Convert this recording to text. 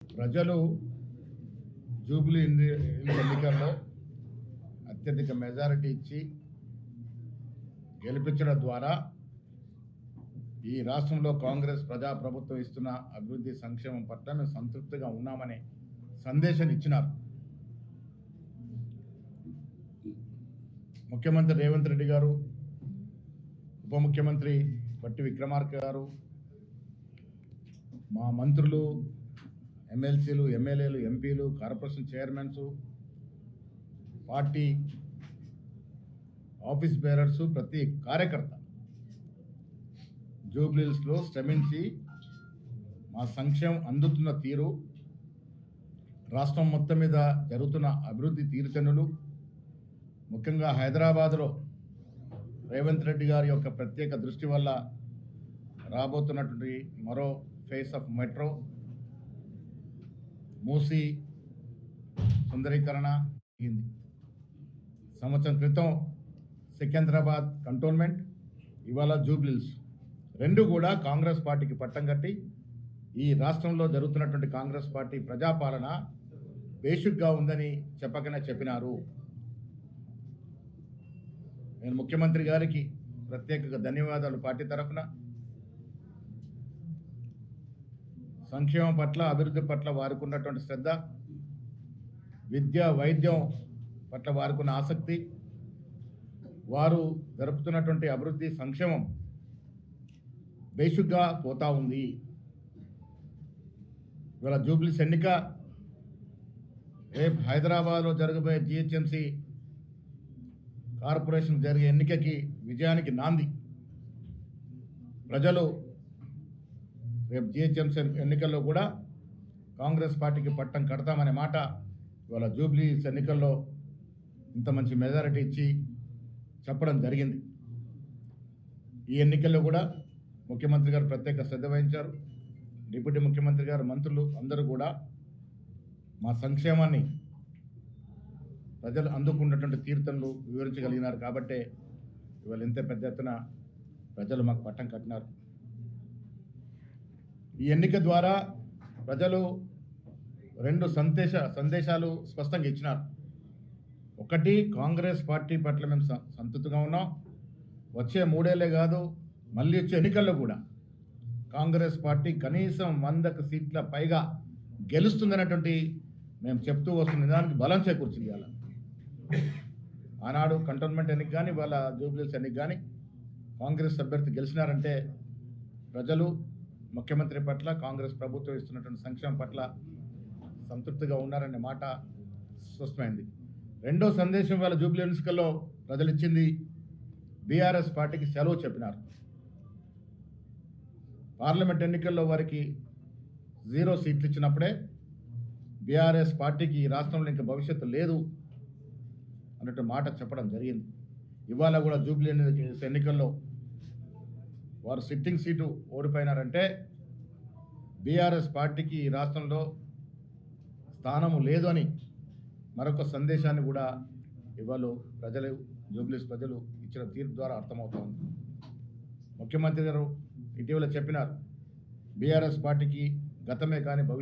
ప్రజలు జూబ్లీ ఎన్నికల్లో అత్యధిక మెజారిటీ ఇచ్చి గెలిపించడం ద్వారా ఈ రాష్ట్రంలో కాంగ్రెస్ ప్రజాప్రభుత్వం ఇస్తున్న అభివృద్ధి సంక్షేమం పట్ల మేము సంతృప్తిగా ఉన్నామనే సందేశాన్ని ఇచ్చినారు. ముఖ్యమంత్రి రేవంత్ రెడ్డి గారు, ఉప ముఖ్యమంత్రి బట్టి విక్రమార్క గారు, మా మంత్రులు, ఎమ్మెల్సీలు, ఎమ్మెల్యేలు, ఎంపీలు, corporation chairmans, party office bearers, ప్రతి కార్యకర్త జూబ్లీహిల్స్లో శ్రమించి మా సంక్షేమం అందుతున్న తీరు, రాష్ట్రం మొత్తం మీద జరుగుతున్న అభివృద్ధి తీరుతెన్నులు, ముఖ్యంగా హైదరాబాద్లో రేవంత్ రెడ్డి గారి యొక్క ప్రత్యేక దృష్టి వల్ల రాబోతున్నటువంటి మరో ఫేస్ ఆఫ్ మెట్రో, మూసీ సుందరీకరణ అయింది. సంవత్సరం క్రితం సికింద్రాబాద్ కంటోన్మెంట్, ఇవాళ జూబ్లీహిల్స్ రెండు కూడా కాంగ్రెస్ పార్టీకి పట్టం కట్టి ఈ రాష్ట్రంలో జరుగుతున్నటువంటి కాంగ్రెస్ పార్టీ ప్రజాపాలన బేసిక్గా ఉందని చెప్పకనే చెప్పినారు. నేను ముఖ్యమంత్రి గారికి ప్రత్యేకంగా ధన్యవాదాలు. పార్టీ తరఫున సంక్షేమం పట్ల, అభివృద్ధి పట్ల వారికి ఉన్నటువంటి శ్రద్ధ, విద్య వైద్యం పట్ల వారికి ఉన్న ఆసక్తి, వారు జరుపుతున్నటువంటి అభివృద్ధి సంక్షేమం బేసిక్గా పోతా ఉంది. ఇవాళ జూబ్లీస్ ఎన్నిక రేపు హైదరాబాద్లో జరగబోయే జిహెచ్ఎంసీ కార్పొరేషన్ జరిగే ఎన్నికకి విజయానికి నాంది. ప్రజలు రేపు జిహెచ్ఎంసీ ఎన్నికల్లో కూడా కాంగ్రెస్ పార్టీకి పట్టం కడతామనే మాట ఇవాళ జూబ్లీస్ ఎన్నికల్లో ఇంత మంచి మెజారిటీ ఇచ్చి చెప్పడం జరిగింది. ఈ ఎన్నికల్లో కూడా ముఖ్యమంత్రి గారు ప్రత్యేక శ్రద్ధ వహించారు. డిప్యూటీ ముఖ్యమంత్రి గారు, మంత్రులు అందరూ కూడా మా సంక్షేమాన్ని ప్రజలు అందుకున్నటువంటి తీర్థంలు వివరించగలిగినారు. కాబట్టే ఇవాళ ఇంత పెద్ద ఎత్తున ప్రజలు మాకు పట్టం కట్టినారు. ఈ ఎన్నిక ద్వారా ప్రజలు రెండు సందేశాలు స్పష్టంగా ఇచ్చినారు. ఒకటి, కాంగ్రెస్ పార్టీ పట్ల మేము సంతృప్తిగా ఉన్నాం. వచ్చే 3 ఏళ్లే కాదు, మళ్ళీ వచ్చే ఎన్నికల్లో కూడా కాంగ్రెస్ పార్టీ కనీసం 100 సీట్ల పైగా గెలుస్తుందనేటువంటి మేము చెప్తూ వస్తున్న దానికి బలం చేకూర్చింది. అలా ఆనాడు కంటోన్మెంట్ ఎన్నిక కానీ, వాళ్ళ జూబ్లీహిల్స్ ఎన్నిక కానీ కాంగ్రెస్ అభ్యర్థి గెలిచినారంటే ప్రజలు ముఖ్యమంత్రి పట్ల, కాంగ్రెస్ ప్రభుత్వం ఇస్తున్నటువంటి సంక్షేమం పట్ల సంతృప్తిగా ఉన్నారనే మాట స్పష్టమైంది. రెండో సందేశం వాళ్ళ జూబ్లీ ఎన్నికల్లో ప్రజలు ఇచ్చింది, బీఆర్ఎస్ పార్టీకి సెలవు చెప్పినారు. పార్లమెంట్ ఎన్నికల్లో వారికి 0 సీట్లు ఇచ్చినప్పుడే బీఆర్ఎస్ పార్టీకి ఈ రాష్ట్రంలో ఇంకా భవిష్యత్తు లేదు అన్నట్టు మాట చెప్పడం జరిగింది. ఇవాళ కూడా జూబ్లీ ఎన్నికల్లో వారు సిట్టింగ్ సీటు ఓడిపోయినారంటే బీఆర్ఎస్ పార్టీకి ఈ రాష్ట్రంలో స్థానము లేదు అని మరొక సందేశాన్ని కూడా ఇవాళ ప్రజలు, జూబ్లీస్ ప్రజలు ఇచ్చిన తీర్పు ద్వారా అర్థమవుతా ఉంది. ముఖ్యమంత్రి గారు ఇటీవల చెప్పినారు, బీఆర్ఎస్ పార్టీకి గతమే కానీ భవిష్యత్తు